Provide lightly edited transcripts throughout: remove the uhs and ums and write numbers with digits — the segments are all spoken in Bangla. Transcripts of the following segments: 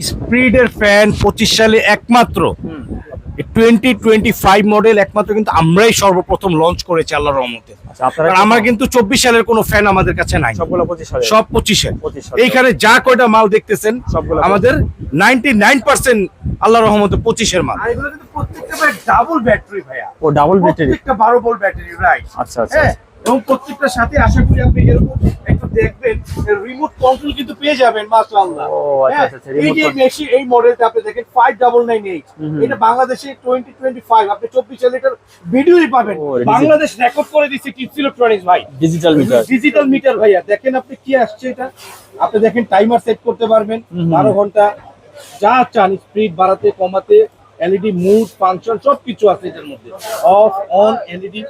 স্পিডের ফ্যান 25 সালে একমাত্র 2025 মডেল একমাত্র কিন্তু আমরাই সর্বপ্রথম লঞ্চ করেছি আল্লাহর রহমতে। কারণ আমার কিন্তু 24 সালের কোনো ফ্যান আমাদের কাছে নাই, সবগুলো 25 সালের। সব 25 এইখানে যা কয়টা মাল দেখতেছেন সবগুলো আমাদের 99% আল্লাহর রহমতে 25 এর মাল। আর এগুলো কিন্তু প্রত্যেকটা ভাই ডাবল ব্যাটারি ভাইয়া। ও ডাবল ব্যাটারি, প্রত্যেকটা 12 ভোল্ট ব্যাটারি, রাইট। আচ্ছা আচ্ছা। এবং প্রত্যেকটার সাথে আশা করি আপনি এরকম একটু দেখবেন রিমোট কন্ট্রোল কিন্তু পেয়ে যাবেন মাশাআল্লাহ। ও আচ্ছা আচ্ছা। এই যে মেশি এই মডেলটা আপনি দেখেন 5998, এটা বাংলাদেশে 2025 আপনি 24 সালে এটার ভিডিওই পাবেন। বাংলাদেশ রেকর্ড করে দিচ্ছে টিপস ইলেকট্রনিক্স ভাই, ডিজিটাল মিটার। ডিজিটাল মিটার ভাইয়া। দেখেন আপনি কি আসছে এটা, আপনি দেখেন টাইমার সেট করতে পারবেন 12 ঘন্টা, যা চান স্পিড বাড়াতে কমাতে, এলইডি মুড ফাংশন সবকিছু আছে এটার মধ্যে, অফ অন এলইডি,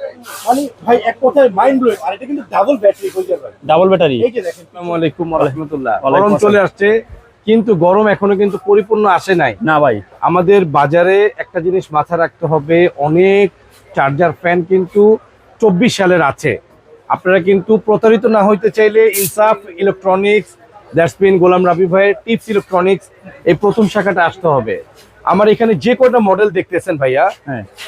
মানে ভাই এক কথায় মাইন্ড ব্লোয়িং। আর এটা কিন্তু ডাবল ব্যাটারি হয়ে যাবে, ডাবল ব্যাটারি। এই যে দেখেন। আসসালামু আলাইকুম ওয়া রাহমাতুল্লাহ। ওয়ালাইকুম গরম চলে আসছে, কিন্তু গরম এখনো কিন্তু পরিপূর্ণ আসে নাই না ভাই। আমাদের বাজারে একটা জিনিস মাথায় রাখতে হবে, অনেক চার্জার ফ্যান কিন্তু 24 সালের আছে। আপনারা কিন্তু প্রতারিত না হইতে চাইলে ইনসাফ ইলেকট্রনিক্স, দ্যাটস মিন গোলাম রাবি ভাইয়ের টিপস ইলেকট্রনিক্স এই প্রথম শাখাটা আসতে হবে। আমার এখানে যে কয়টা মডেল দেখতেছেন ভাইয়া,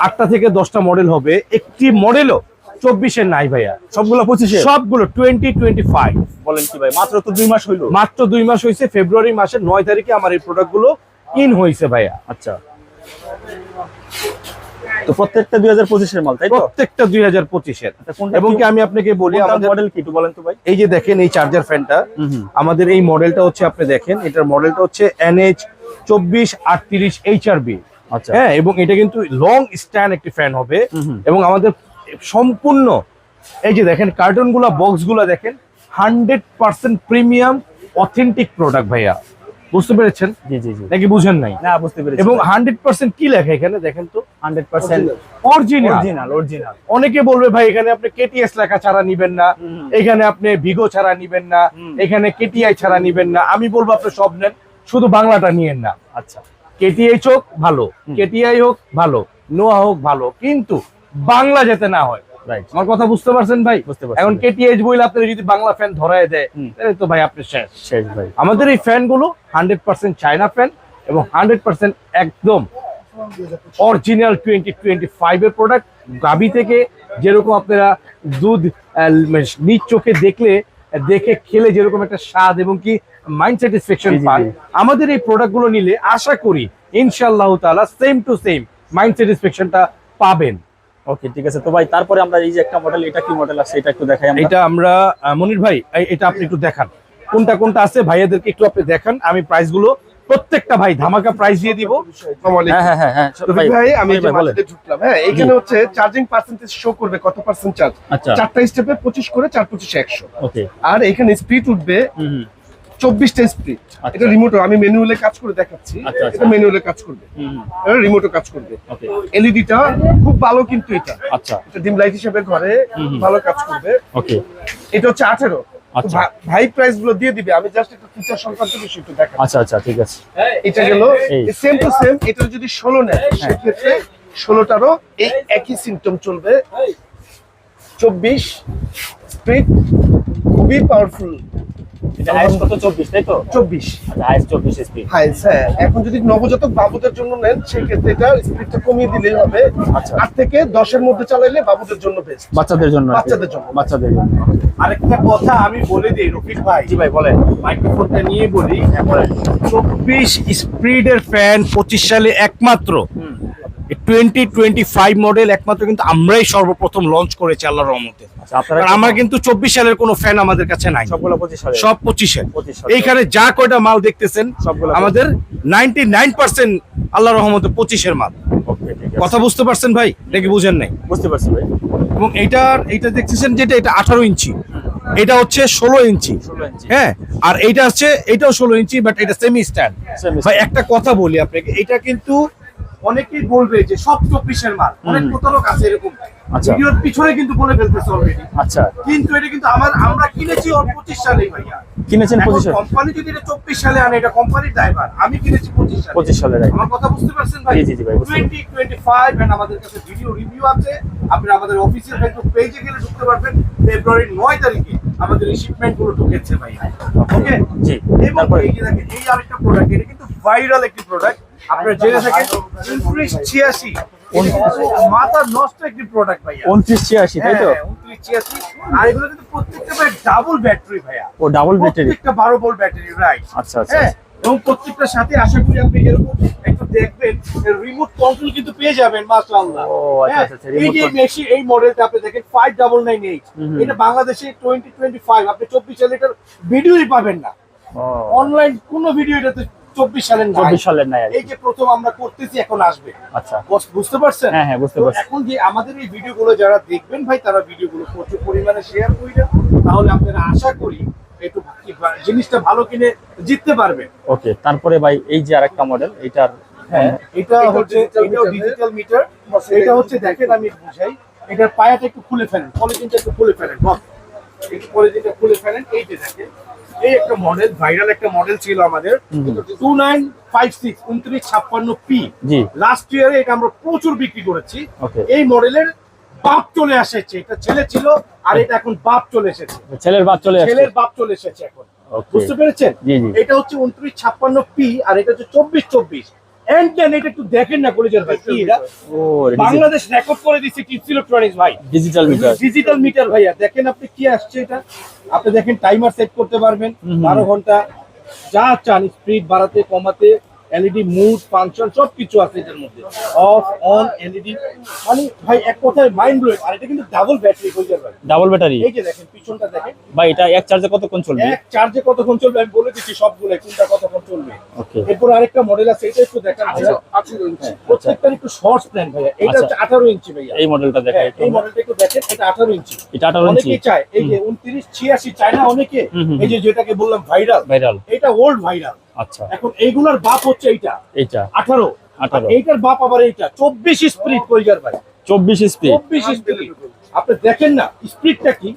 8টা থেকে 10টা মডেল হবে, একটি মডেলও 24 এর নাই ভাইয়া, সবগুলো 25 এর। সবগুলো 2025। বলেন কি ভাই, মাত্র তো 2 মাস হইলো। মাত্র 2 মাস হয়েছে, ফেব্রুয়ারি মাসের 9 তারিখে আমার এই প্রোডাক্টগুলো ইন হয়েছে ভাইয়া। আচ্ছা, তো প্রত্যেকটা 2025 এর মাল, তাই তো? প্রত্যেকটা 2025 এর। এবং কি আমি আপনাকে বলি আমাদের মডেল কি একটু বলেন তো ভাই। এই যে দেখেন এই চার্জার ফ্যানটা, আমাদের এই মডেলটা হচ্ছে, আপনি দেখেন এটার মডেলটা হচ্ছে NH2438 HRB। আচ্ছা, হ্যাঁ, এবং এটা কিন্তু লং স্ট্যান্ড একটি ফ্যান হবে। এবং আমাদের সম্পূর্ণ এই যে দেখেন কার্টুন গুলা, বক্স গুলা দেখেন 100% প্রিমিয়াম অথেন্টিক প্রোডাক্ট ভাইয়া। বুঝতে পেরেছেন? জি জি জি। নাকি বুঝেন নাই? না, বুঝতে পেরেছি। এবং 100% কি লেখা এখানে দেখেন তো, 100% অরিজিনাল। অরিজিনাল। অনেকে বলবে ভাই এখানে আপনি কেটিএস লেখা ছাড়া নিবেন না, এখানে আপনি ভিগো ছাড়া নিবেন না, এখানে কেটিআই ছাড়া নিবেন না। আমি বলবো আপনি সব নেন, শুধু বাংলাটা নিয়েন না। আচ্ছা, কেটিএইচ হোক ভালো, কেটিআই হোক ভালো, নোয়া হোক ভালো, কিন্তু বাংলা যেতে না হয়। রাইট, আমার কথা বুঝতে পারছেন ভাই? বুঝতে পারছি। এখন কেটিএইচ বইলে আপনি যদি বাংলা ফ্যান ধরায় দেয়, তাহলে তো ভাই আপনি শেষ শেষ ভাই। আমাদের এই ফ্যান গুলো 100% চায়না ফ্যান এবং 100% একদম অরিজিনাল 2025 এর প্রোডাক্ট। গাবি থেকে যেরকম আপনারা দুধ নিজ চোখে দেখে খেলে যেরকম একটা স্বাদ এবং কি মাইন্ড স্যাটিসফ্যাকশন পান, আমাদের এই প্রোডাক্ট গুলো নিলে আশা করি ইনশাআল্লাহ তাআলা সেম টু সেম মাইন্ড স্যাটিসফ্যাকশনটা পাবেন। ওকে, ঠিক আছে। তো ভাই তারপরে আমরা এই যে একটা মডেল, এটা কি মডেল আছে এটা একটু দেখাই আমরা। এটা আমরা মনির ভাই এটা আপনি একটু দেখান, কোনটা কোনটা আছে ভাইয়াদেরকে একটু আপনি দেখান। আমি প্রাইস গুলো প্রত্যেকটা ভাই ধামাকা প্রাইস দিয়ে দিব। হ্যাঁ হ্যাঁ হ্যাঁ ভাই আমি যে মাঝে ঢুকলাম, হ্যাঁ এখানে হচ্ছে চার্জিং পার্সেন্টেজ শো করবে, কত পার্সেন্ট চার্জ। আচ্ছা, 4টা স্টেপে 25 করে 4 25 100। ওকে, আর এখানে স্পিড উঠবে 24টা স্পিড। আচ্ছা। এটা রিমোট, আমি ম্যানুয়ালে কাজ করে দেখাচ্ছি। আচ্ছা, আচ্ছা। এটা ম্যানুয়ালে কাজ করবে, এটা রিমোটও কাজ করবে। ওকে, এলইডিটা খুব ভালো, কিন্তু এটা আচ্ছা, এটা ডিম লাইট হিসেবে ঘরে ভালো কাজ করবে। ওকে, এটা হচ্ছে 18। আচ্ছা। ভাই প্রাইস গুলো দিয়ে দিবে, আমি জাস্ট একটু ফিচার সংক্রান্ত বিষয় একটু দেখাচ্ছি। আচ্ছা আচ্ছা, ঠিক আছে। এটা গেল এই। Same to same. এটা যদি 16 নেয় সেক্ষেত্রে 16টারও এই একই সিম্পটম চলবে। 24 স্পিড, খুবই পাওয়ারফুল। এটা হাইস্ট কত? 24, তাই তো? 24 আচ্ছা, হাইস্ট 24 স্পিড। হাইস। হ্যাঁ, এখন যদি নবজাতক বাবুদের জন্য নেন সেক্ষেত্রে এটা স্পিডটা কমিয়ে দিলেই হবে। আচ্ছা। 8 থেকে 10 এর মধ্যে চালাইলে বাবুদের জন্য বেস্ট। বাচ্চাদের জন্য আর কি? বাচ্চাদের জন্য। বাচ্চাদের জন্য। আরেকটা কথা আমি বলে দিই রফিক ভাই। জি ভাই, বলেন। মাইক্রোফোনটা নিয়ে বলি, 24 স্পিডের ফ্যান 25 সালে একমাত্র 2025 মডেল একমাত্র কিন্তু আমরাই সর্বপ্রথম লঞ্চ করেছি আল্লাহর রহমতে। আচ্ছা, আপনারা কারণ আমার কিন্তু 24 সালের কোনো ফ্যান আমাদের কাছে নাই, সবগুলো 25 সালের। সব 25 এর। 25 সালের। এইখানে যা কয়টা মাল দেখতেছেন সবগুলো আমাদের 99% আল্লাহর রহমতে 25 এর মাল। ওকে, ঠিক আছে। কথা বুঝতে পারছেন ভাই নাকি বুঝেন নাই? বুঝতে পারছি ভাই। এবং এইটা দেখতেছেন যেটা, এটা 18 ইঞ্চি, এটা হচ্ছে 16 ইঞ্চি। 16 ইঞ্চি। হ্যাঁ, আর এইটা হচ্ছে, এটাও 16 ইঞ্চি, বাট এটা সেমি স্ট্যান্ড। ভাই একটা কথা বলি আপনাকে, এটা কিন্তু অনেকেই বলবে যে সব 24 এর মাল, অনেক প্রতারক আছে এরকম, আচ্ছা। ভিডিওর পিছনে কিন্তু বলে ফেলতেছে অলরেডি। আচ্ছা, কিন্তু এটা কিন্তু আমরা কিনেছি 25 সালে ভাইয়া। কিনেছেন 25 সালে? কোম্পানি যদি এটা 24 সালে আনে, এটা কোম্পানির ড্রাইভার। আমি কিনেছি 25 সালে। 25 সালে, রাইট। আমার কথা বুঝতে পারছেন ভাই? জি, জি, জি ভাই, বুঝতে পারছি। 2025 এন্ড আমাদের কাছে ভিডিও রিভিউ আছে। আপনি আমাদের অফিসিয়াল ফেসবুক পেজে গেলে ঢুকতে পারবেন। ফেব্রুয়ারি 9 তারিখে আমাদের এই শিপমেন্ট গুলো ঢুকেছে ভাই। ওকে জি। এবং এই যে দেখেন এই আরেকটা প্রোডাক্ট, এটা কিন্তু ভাইরাল একটি প্রোডাক্ট, আপনারা জেনে থাকেন 2986, মাথা নষ্ট একটি প্রোডাক্ট ভাইয়া। 2986 তাই তো? 2986, আর এগুলো কিন্তু প্রত্যেকটা ভাই ডাবল ব্যাটারি ভাইয়া। O double battery. প্রত্যেকটা 12 ভোল্ট ব্যাটারি, রাইট। আচ্ছা আচ্ছা। হ্যাঁ, এবং প্রত্যেকটার সাথে আশা করি আপনি এরকম একটু দেখবেন রিমোট কন্ট্রোল কিন্তু পেয়ে যাবেন মাশাআল্লাহ। ও আচ্ছা আচ্ছা, এই যে মেশিন, এই মডেলটা আপনি দেখেন 5998, এটা বাংলাদেশে 2025, আপনি 24 সালে এটার ভিডিওই পাবেন না, অনলাইন কোনো ভিডিও এটাতে 24 সালের নাই। 24 সালের নাই আর কি। এই যে প্রথম আমরা করতেছি, এখন আসবে। আচ্ছা, বুঝতে পারছেন? হ্যাঁ হ্যাঁ বুঝতে তো পারছি। এখন যে আমাদের এই ভিডিওগুলো যারা দেখবেন ভাই, তারা ভিডিওগুলো প্রচুর পরিমাণে শেয়ার করেন, তাহলে আপনারা আশা করি একটু জিনিসটা ভালো কিনে জিততে পারবেন। ওকে, তারপরে ভাই এই যে আরেকটা মডেল, এটার হ্যাঁ, এটা হচ্ছে এটাও ডিজিটাল মিটার। এটা হচ্ছে দেখেন আমি বুঝাই, এটার পায়াটা একটু খুলে ফেলেন, পলিথিনটা একটু খুলে ফেলেন, বস একটু পলিথিনটা খুলে ফেলেন। এই যে দেখেন, এই একটা মডেল, ভাইরাল একটা মডেল ছিল আমাদের 2956 2956P। জি। লাস্ট ইয়ারে এটা আমরা প্রচুর বিক্রি করেছি। ওকে। এই মডেলের বাপ চলে এসেছে, এটা ছেলে ছিল আর এটা এখন বাপ চলে এসেছে, ছেলের বাপ চলে আসছে। ছেলের বাপ চলে এসেছে এখন। ওকে। বুঝতে পেরেছেন? জি জি। এটা হচ্ছে 2956P আর এটা হচ্ছে 2424। এটা একটু দেখেন না কলেজের ভাই, কি এটা? ও বাংলাদেশ রেকর্ড করে দিচ্ছে টিপস ইলেকট্রনিক্স ভাই, ডিজিটাল মিটার। ডিজিটাল মিটার ভাইয়া। দেখেন আপনি কি আসছে এটা, আপনি দেখেন টাইমার সেট করতে পারবেন 12 ঘন্টা, যা চান স্পিড বাড়াতে কমাতে, এলইডি মুড ফাংশন সবকিছু আছে এটার মধ্যে, অফ অন এলইডি, মানে ভাই এক কথায় মাইন্ড ব্লোয়িং। আর এটা কিন্তু ডাবল ব্যাটারি কলেজের ভাই, ডাবল ব্যাটারি। এই যে দেখেন পিছনটা দেখেন ভাই এটা এক চার্জে কতক্ষণ চলবে? এক চার্জে কতক্ষণ চলবে আমি বলে দিচ্ছি সবগুলো, কোনটা কতক্ষণ চলবে। ওকে। এরপর আরেকটা মডেল আছে, এটা একটু দেখান ভাইয়া, 18 ইঞ্চি, প্রত্যেকটার একটু শর্টস প্ল্যান ভাইয়া। এটা হচ্ছে 18 ইঞ্চি ভাইয়া, এই মডেলটা দেখেন। এই মডেলটা একটু দেখেন, এটা 18 ইঞ্চি। এটা 18 ইঞ্চি। অনেকেই চায় এই যে 2986 চায় না অনেকে, এই যে যেটাকে বললাম ভাইরাল, ভাইরাল। এটা ওল্ড ভাইরাল। আচ্ছা। এখন এইগুলার বাপ হচ্ছে এইটা এইটা 18, আর এইটার বাপ আবার এইটা 24 স্পিড কইজার ভাই, 24 স্পিড। 24 স্পিড। আপনি দেখেন না স্পিডটা কি,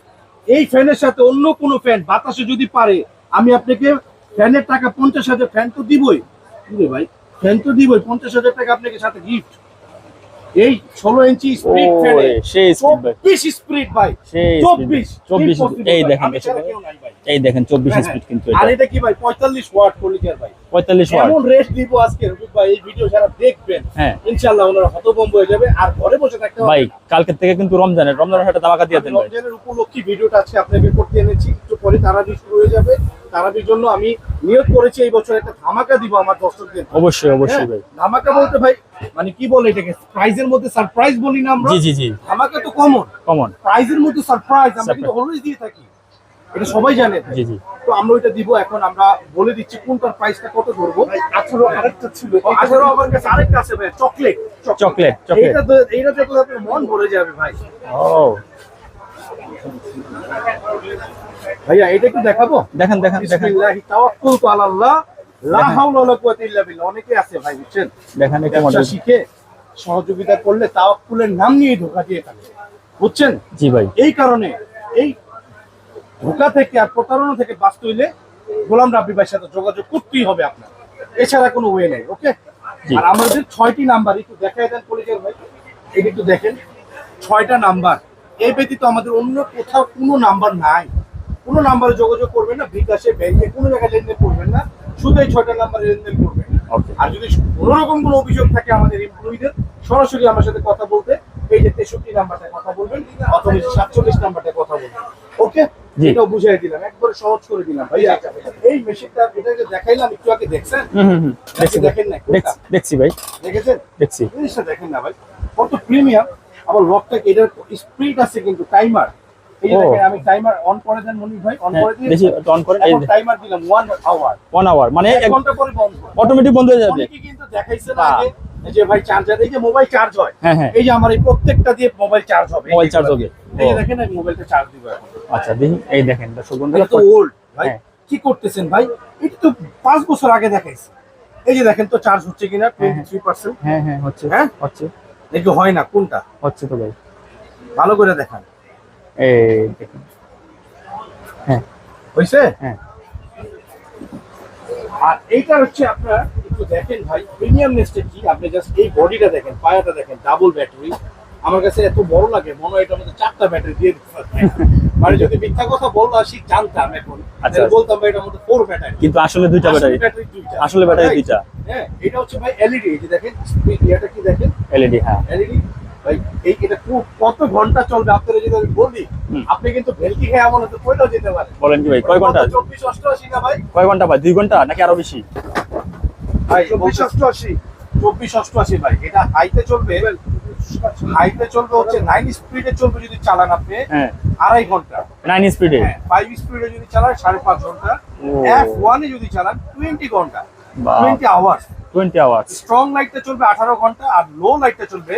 এই ফ্যানের সাথে অন্য কোনো ফ্যান বাতাসে যদি পারে, আমি আপনাকে ফ্যানের টাকা 50,000, ফ্যান তো দিবই ভাই, ফ্যান তো দিবই 50,000 টাকা আপনাকে সাথে গিফট। এই 16 ইঞ্চি স্পিড ফ্যানে সেই স্পিড ভাই, 24 স্পিড ভাই, সেই 24 এই দেখেন, এই দেখেন 24 স্পিড কিন্তু আর এটা। এটা কি ভাই 45 ওয়াট কলিজার ভাই, 45 ওয়াট। এমন রেট দিব আজকে রবিক ভাই, এই ভিডিও যারা দেখবেন হ্যাঁ ইনশাআল্লাহ ওনারা হতভম্ব হয়ে যাবে, আর ঘরে বসে থাকতে হবে ভাই। কালকে থেকে কিন্তু রমজানের একটা ধামাকা দিয়ে দেন ভাই। রমজানের উপলক্ষে ভিডিওটা আজকে আপনাদের করতে এনেছি, একটু পরে তারাবি শুরু হয়ে যাবে। তারাবির জন্য আমি নিয়োগ করেছি এই বছর একটা ধামাকা দিব আমার দর্শকদের। অবশ্যই অবশ্যই ভাই। ধামাকা বলতে ভাই মানে কি বলে এটাকে, প্রাইজের মধ্যে সারপ্রাইজ বলি না আমরা। জি জি জি। ধামাকা তো কমন, কমন। প্রাইজের মধ্যে সারপ্রাইজ আমরা কিন্তু অলওয়েজ দিয়ে থাকি, এটা সবাই জানে। জি জি। তো আমরা ওইটা দিব, এখন আমরা বলে দিচ্ছি কোনটার প্রাইসটা কত ধরবো। 18 আরেকটা ছিল, 18 আমার কাছে আরেকটা আছে ভাই, চকলেট। চকলেট। এইটা তো দেখলে আপনার মন ভরে যাবে ভাই। ও ভাইয়া এটা একটু দেখাবো, দেখেন দেখেন দেখেন বিসমিল্লাহি তাওয়াক্কুলতু আলাল্লাহ লা হাওলা ওয়ালা কুওয়াতা ইল্লা বিল্লাহ। অনেকে আছে ভাই বুঝছেন, দেখেন একটা ব্যবসা মডেল। শিখে সহযোগিতা করলে তাওয়াক্কুলের নাম নিয়ে ধোঁকা দিয়ে থাকে, বুঝছেন? জি ভাই। এই কারণে এই ধোঁকা থেকে আর প্রতারণা থেকে বাঁচতে হইলে গোলাম রাব্বি ভাইয়ের সাথে যোগাযোগ করতেই হবে আপনার, এছাড়া কোনো ওয়ে নেই। ওকে। আর আমাদের 6টি নাম্বার একটু দেখাই দেন পরিচয় ভাই, এটা একটু দেখেন, 6টা নাম্বার, এই ব্যতীত আমাদের অন্য কোথাও কোনো নাম্বার নাই। কোনো নাম্বারে যোগাযোগ করবেন না, বিকাশে ব্যাংকে কোনো জায়গায় লেনদেন করবেন না, শুধু এই 6টা নাম্বারে লেনদেন করবেন। আর যদি কোনো রকম কোনো অভিযোগ থাকে আমাদের এমপ্লয়ীদের, সরাসরি আমার সাথে কথা বলতে এই যে 63 নাম্বারটা কথা বলবেন, অথবা 47 নাম্বারটা কথা বলবেন। ওকে, এটাও বুঝাই দিলাম, একবারে সহজ করে দিলাম ভাইয়া। এই মেশিনটা এটা যে দেখাইলাম একটু আগে, দেখছেন? দেখেন না? দেখছি ভাই, দেখেছেন? দেখছি। জিনিসটা দেখেন না ভাই, কত প্রিমিয়াম। আবার লকটা এটার স্পিড আছে কিন্তু, টাইমার। এই যে দেখেন, আমি টাইমার অন করে দেন মনির ভাই, অন করে দিন, দেখি অন করেন। এই টাইমার দিলাম 1 আওয়ার, 1 আওয়ার মানে 1 ঘন্টা পরে বন্ধ, অটোমেটিক বন্ধ হয়ে যাবে। অনেকে কিন্তু দেখাইছে না আগে যে ভাই চার্জার, এই যে মোবাইল চার্জ হয়, হ্যাঁ হ্যাঁ, এই যে আমার এই প্রত্যেকটা দিয়ে মোবাইল চার্জ হবে, মোবাইল চার্জ হবে। এই যে দেখেন আমি মোবাইলটা চার্জ দিব এখন। আচ্ছা দেখি, এই দেখেন দর্শক বন্ধুরা, এটা তো ওল্ড ভাই, হ্যাঁ। কি করতেছেন ভাই, এটা তো 5 বছর আগে দেখাইছে। এই যে দেখেন তো চার্জ হচ্ছে কিনা, 23%। হ্যাঁ হ্যাঁ হচ্ছে, হ্যাঁ হচ্ছে, দেখি হয় না কোনটা, হচ্ছে তো ভাই, ভালো করে দেখান। এই দেখেন, হ্যাঁ হইছে? হ্যাঁ। আর এইটা হচ্ছে আপনার একটু দেখেন ভাই প্রিমিয়ামনেসটা কি, আপনি জাস্ট এই বডিটা দেখেন, পায়াটা দেখেন, ডাবল ব্যাটারি। আমার কাছে এত বড় লাগে, মনে হয় এটার মধ্যে 4টা ব্যাটারি দিয়ে দিতে পারবে। মানে যদি মিথ্যা কথা বলবো আসি জানতাম এখন, আচ্ছা। তাহলে বলতাম ভাই এটার মধ্যে 4 ব্যাটারি, কিন্তু আসলে দুইটা ব্যাটারি, দুইটা। আসলে ব্যাটারি Right? দুইটা। হ্যাঁ, এটা হচ্ছে ভাই এলইডি, এই যে দেখেন এটা কি দেখেন এলইডি। হ্যাঁ, এলইডি ভাই, এটা কত ঘন্টা চলবে আপনারা যদি আমি বলি, আপনি কিন্তু ভেলকি খেয়ে এমন হতে পড়েও যেতে পারেন। বলেন কি ভাই, কয় ঘন্টা? 24-88 না ভাই, কয় ঘন্টা ভাই? 2 ঘন্টা নাকি আরো বেশি? ভাই 24-88 24-88 ভাই। এটা হাইতে চলবে হচ্ছে 9 স্পিডে চলবে যদি চালান আপনি, হ্যাঁ, 2.5 ঘন্টা। 9 স্পিডে। হ্যাঁ, 5 স্পিডে যদি চালান 5.5 ঘন্টা। ও। F1 এ যদি চালান 20 ঘন্টা, বাহ। 20 আওয়ার্স। 20 আওয়ার্স। স্ট্রং লাইটটা চলবে 18 ঘন্টা, আর লো লাইটটা চলবে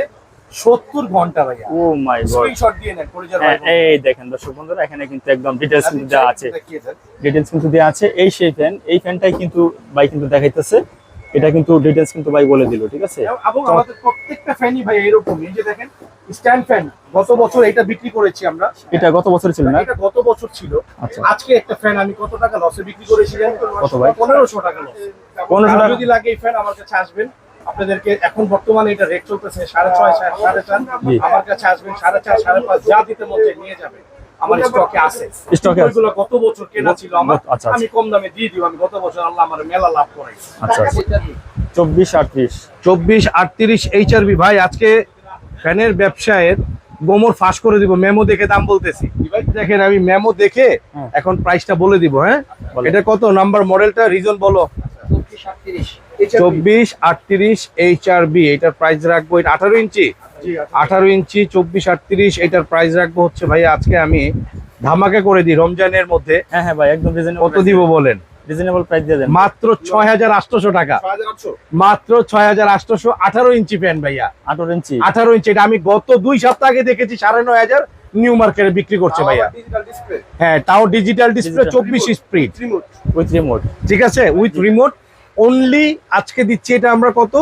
70 ঘন্টা ভাইয়া। ও মাই গড। স্ক্রিনশট দিয়ে নেন পরিচয়। এই দেখেন দর্শক বন্ধুরা, এখানে কিন্তু একদম ডিটেইলস কিন্তু দেওয়া আছে, ডিটেইলস কিন্তু দেওয়া আছে। এই সেই ফ্যান, এই ফ্যানটাই কিন্তু ভাই কিন্তু দেখাইতেছে, এটা কিন্তু ডিটেইলস কিন্তু ভাই বলে দিল, ঠিক আছে? এবং আমাদের প্রত্যেকটা ফ্যানই ভাই এরকম, এই যে দেখেন স্ট্যান্ড ফ্যান, গত বছর এটা বিক্রি করেছি আমরা। এটা গত বছর ছিল না? এটা গত বছর ছিল। আচ্ছা। আজকে একটা ফ্যান আমি কত টাকা লসে বিক্রি করেছি জানেন? কত ভাই? 1500 টাকা লস। 1500 টাকা? যদি লাগে এই ফ্যান আমার কাছে আসবেন, আপনাদেরকে এখন বর্তমানে এটা রেট চলতেছে 6.5 4.5। জি। আমার কাছে আসবেন 4.5 5.5 যা দিতে মন চায় নিয়ে যাবেন, আমার স্টকে আছে। স্টকে আছে? ওইগুলো গত বছর কেনা ছিল আমার, আচ্ছা, আমি কম দামে দিয়ে দিব। আমি গত বছর আল্লাহ আমার মেলা লাভ করাইছি। আচ্ছা। 24-38। 24-38 এইচআরবি ভাই। আজকে ফ্যানের ব্যবসায়ের গোমর ফাঁস করে দিব, মেমো দেখে দাম বলতেছি। দেখেন আমি মেমো দেখে হ্যাঁ। এখন প্রাইসটা বলে দিব। হ্যাঁ, বলেন। এটা কত নাম্বার মডেলটা, রিজন বলো। 24-38 এইচআরবি, এটার প্রাইস রাখবো, এটা 18 ইঞ্চি। 18 ইঞ্চি 24-38, এটার প্রাইস রাখবো হচ্ছে ভাই আজকে আমি ধামাকা করে দিই রমজানের মধ্যে। হ্যাঁ হ্যাঁ ভাই, একদম রিজনেবল। কত দিব বলেন? রিজনেবল প্রাইস দিয়ে দেন। মাত্র 6800 টাকা। 6800 মাত্র 6800। 18 ইঞ্চি ফ্যান ভাইয়া, 18 ইঞ্চি। 18 ইঞ্চি। এটা আমি গত 2 সপ্তাহ আগে দেখেছি 9500 নিউ মার্কেটে বিক্রি করছে ভাইয়া। ডিজিটাল ডিসপ্লে হ্যাঁ, তাও digital display, 24 speed, remote. With remote. ঠিক আছে, উইথ রিমোট অনলি। আজকে দিচ্ছি এটা আমরা কত,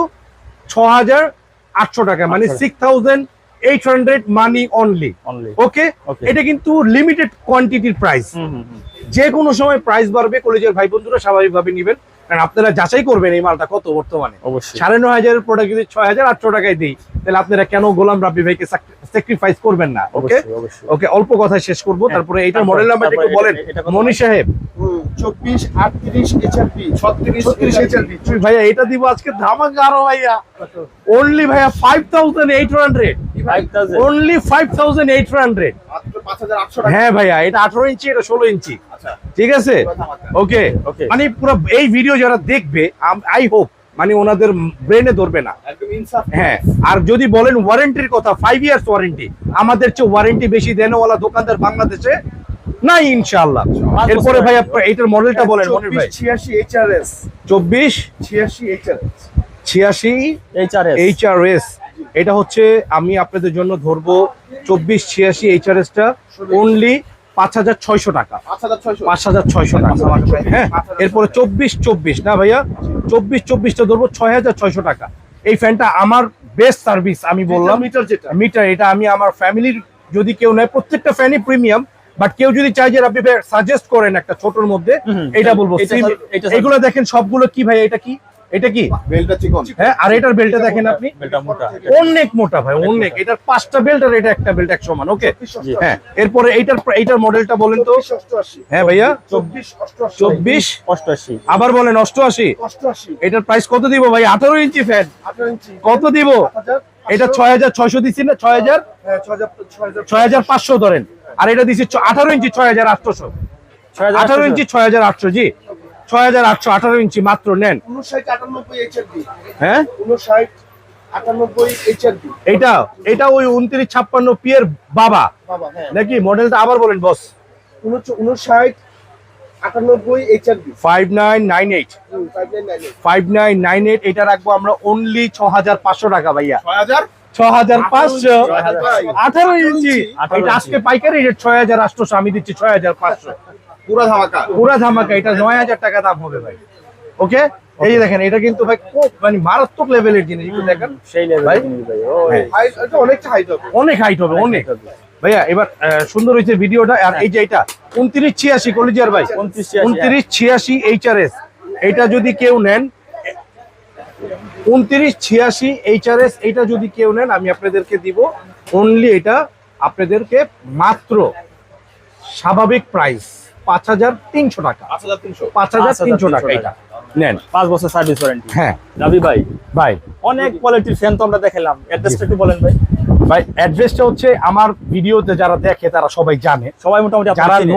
6800 টাকা, মানে 6800 মানি অনলি। অনলি। ওকে, Okay. এটা কিন্তু লিমিটেড কোয়ান্টিটির প্রাইস। হুম হুম হুম। যে কোনো সময় প্রাইস বাড়বে, কলেজের ভাই বন্ধুরা স্বাভাবিকভাবে নেবেন, কারণ আপনারা যাচাই করবেন এই মালটা কত বর্তমানে। অবশ্যই। 9500 প্রোডাক্ট যদি 6800 টাকায় দিই, তাহলে আপনারা কেন গোলাম রাব্বি ভাইকে স্যাক্রিফাইস করবেন না? ওকে, অবশ্যই, অবশ্যই। ওকে, অল্প কথায় শেষ করব। হ্যাঁ, তারপরে এইটার তারপর- মডেল নাম্বারটা একটু তারপর বলেন এটা কত? মনি সাহেব। 24-38 এইচআরপি 36 এইচআরপি। তুই ভাইয়া এটা দিব আজকে ধামাকা আরো ভাইয়া, অনলি ভাইয়া 5800, 5000। অনলি 5800। মাত্র 5800 টাকা। হ্যাঁ ভাইয়া, এটা 18 ইঞ্চি, এটা 16 ইঞ্চি। আচ্ছা, ঠিক আছে, ওকে। Okay. মানে পুরো এই ভিডিও যারা দেখবে, আই হোপ মানে ওনাদের ব্রেনে ধরবে না। একদম ইনসাফ। হ্যাঁ, আর যদি বলেন ওয়ারেন্টির কথা, 5 ইয়ার্স ওয়ারেন্টি, আমাদের চেয়ে ওয়ারেন্টি বেশি দেনওয়ালা দোকানদার বাংলাদেশে নাই ইনশাআল্লাহ। এরপরে ভাই এইটার মডেলটা বলেন মনির ভাই। 86 এইচআরএস 24-86 এইচআরএস। এইচআরএস, এটা হচ্ছে আমি আপনাদের জন্য ধরবো 24-86 এইচআরএস টা অনলি 5600 টাকা। 5600 5600 টাকা। হ্যাঁ, এরপরে 24-24 না ভাইয়া, 24-24টা ধরবো 6600 টাকা। এই ফ্যানটা আমার বেস্ট সার্ভিস, আমি বললাম মিটার যেটা মিটার। এটা আমি আমার ফ্যামিলির যদি কেউ নেয়, প্রত্যেকটা ফ্যানই প্রিমিয়াম, বাট কেউ যদি চাই যে আপনি সাজেস্ট করেন একটা ছোটর মধ্যে, এটা বলবো। এগুলো দেখেন সবগুলো কি ভাই, এটা কি, এটা কি বেলটা চিকন। হ্যাঁ, আর এটার বেলটা দেখেন আপনি, বেলটা মোটা। অনেক মোটা ভাই, অনেক। এটার 5টা বেল্ট আর এটা একটা বেল্ট এক সমান। ওকে, হ্যাঁ। এরপরে এইটার মডেলটা বলেন তো। 24-88 হ্যাঁ ভাইয়া, 24-88 24, 88। আবার বলেন 88। 88 এটার প্রাইস কত দিব ভাই? 18 ইঞ্চি ফ্যান 18 ইঞ্চি কত দিব? 7000। এটা 6600 দিচ্ছি না, 6000, হ্যাঁ 6000 6500 ধরেন। আর এটা দিচ্ছি 18 ইঞ্চি 6800। 18 ইঞ্চি 6800, জি 6800, 18 ইঞ্চি মাত্র নেন। 59-98 এইচআরপি। হ্যাঁ, 59-98 এইচআরপি। এটা ওই 2956 পি এর বাবা বাবা, হ্যাঁ। নাকি? মডেলটা আবার বলেন বস। 59-98 এইচআরপি। 5998, 5998 5998। এটা রাখবো আমরা অনলি 6500 টাকা ভাইয়া। 6000 6500, 18 ইঞ্চি। 18 এটা আজকে পাইকারি রেট 6800, আমি দিচ্ছি 6500। পুরো ধামাকা। পুরা ধামাকা, এটা 9000 টাকা দাম হবে ভাই। ওকে, এই যে দেখেন, এটা কিন্তু ভাই খুব মানে মারাত্মক লেভেলের জিনিস। একটু দেখেন, সেই লেভেল ভাই। ভাই। হ্যাঁ। হাইট এটা অনেকটা হাইট হবে। অনেক হাইট হবে, অনেক ভাইয়া। এবার সুন্দর হয়েছে ভিডিওটা। আর এই যে এটা 2986 কলিজার ভাই, 2986 এইচআরএস, এটা যদি কেউ নেন, 2986 এইচআরএস, এটা যদি কেউ নেন, আমি আপনাদেরকে দিব অনলি এটা আপনাদেরকে মাত্র স্বাভাবিক প্রাইস 5,300 টাকা, 5,300 টাকা এটা নেন। 5 বছর সার্ভিস ওয়ারেন্টি। হ্যাঁ রাবি ভাই, ভাই, অনেক কোয়ালিটির ফ্যান তো আমরা দেখালাম, অ্যাড্রেসটা একটু বলেন ভাই। ভাই অ্যাড্রেসটা হচ্ছে আমার ভিডিওতে যারা দেখে তারা সবাই জানে, সবাই মোটামুটি আপনারা যারা চিনেন।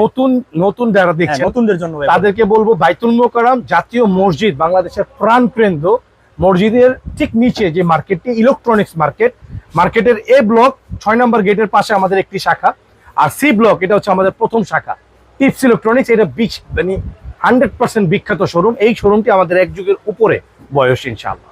নতুন যারা হ্যাঁ, দেখছেন নতুনদের জন্য ভাই। তাদেরকে বলবো বাইতুল মোকাররম জাতীয় মসজিদ, বাংলাদেশের প্রাণকেন্দ্র, মসজিদের ঠিক নিচে যে মার্কেটটি ইলেকট্রনিক্স মার্কেট, মার্কেটের এ ব্লক 6 নম্বর গেটের পাশে আমাদের একটি শাখা, আর সি ব্লক এটা হচ্ছে আমাদের প্রথম শাখা টিপস ইলেকট্রনিক্স। এটা মানে 100% বিখ্যাত শোরুম। এই শোরুমটি আমাদের এক যুগের উপরে বয়স ইনশাআল্লাহ।